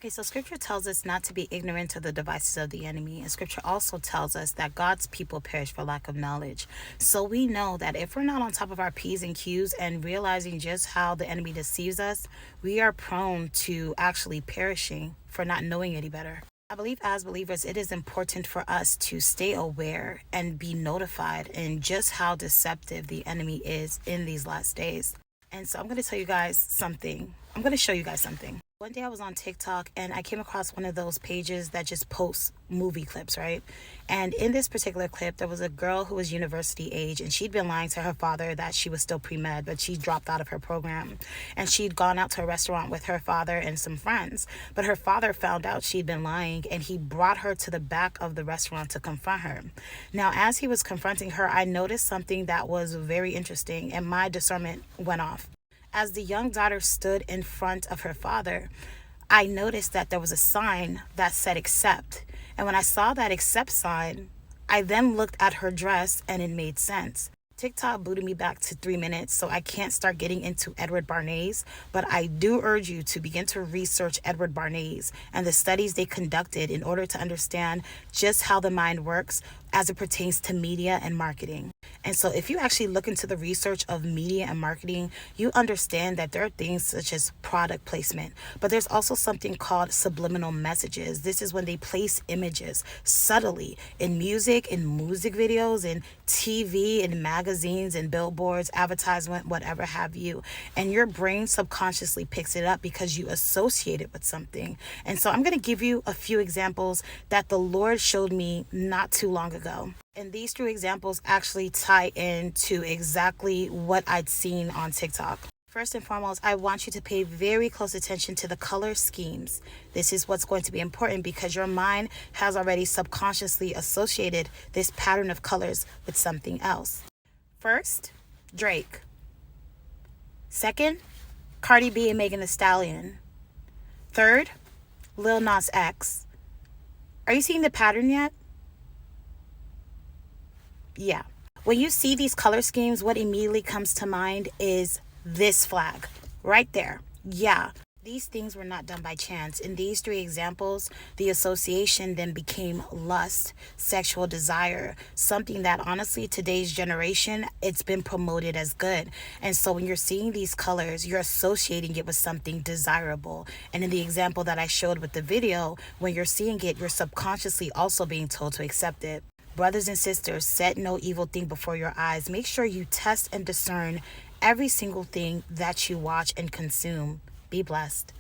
Okay, so scripture tells us not to be ignorant of the devices of the enemy. And scripture also tells us that God's people perish for lack of knowledge. So we know that if we're not on top of our P's and Q's and realizing just how the enemy deceives us, we are prone to actually perishing for not knowing any better. I believe as believers, it is important for us to stay aware and be notified in just how deceptive the enemy is in these last days. And so I'm going to tell you guys something. I'm going to show you guys something. One day I was on TikTok and I came across one of those pages that just posts movie clips, right? And in this particular clip, there was a girl who was university age and she'd been lying to her father that she was still pre-med, but she dropped out of her program. And she'd gone out to a restaurant with her father and some friends. But her father found out she'd been lying and he brought her to the back of the restaurant to confront her. Now, as he was confronting her, I noticed something that was very interesting and my discernment went off. As the young daughter stood in front of her father, I noticed that there was a sign that said accept. And when I saw that accept sign, I then looked at her dress and it made sense. TikTok booted me back to 3 minutes, so I can't start getting into Edward Bernays, but I do urge you to begin to research Edward Bernays and the studies they conducted in order to understand just how the mind works as it pertains to media and marketing. And so if you actually look into the research of media and marketing, you understand that there are things such as product placement, but there's also something called subliminal messages. This is when they place images subtly in music, in music videos, in TV, in magazines, in billboards, advertisement, whatever have you. And your brain subconsciously picks it up because you associate it with something. And so I'm going to give you a few examples that the Lord showed me not too long ago. And these two examples actually tie into exactly what I'd seen on TikTok. First and foremost, I want you to pay very close attention to the color schemes. This is what's going to be important because your mind has already subconsciously associated this pattern of colors with something else. First, Drake. Second, Cardi B and Megan Thee Stallion. Third, Lil Nas X. Are you seeing the pattern yet? Yeah. When you see these color schemes, what immediately comes to mind is this flag right there. Yeah. These things were not done by chance. In these three examples, the association then became lust, sexual desire, something that honestly today's generation, it's been promoted as good. And so when you're seeing these colors, you're associating it with something desirable. And in the example that I showed with the video, when you're seeing it, you're subconsciously also being told to accept it. Brothers and sisters, set no evil thing before your eyes. Make sure you test and discern every single thing that you watch and consume. Be blessed.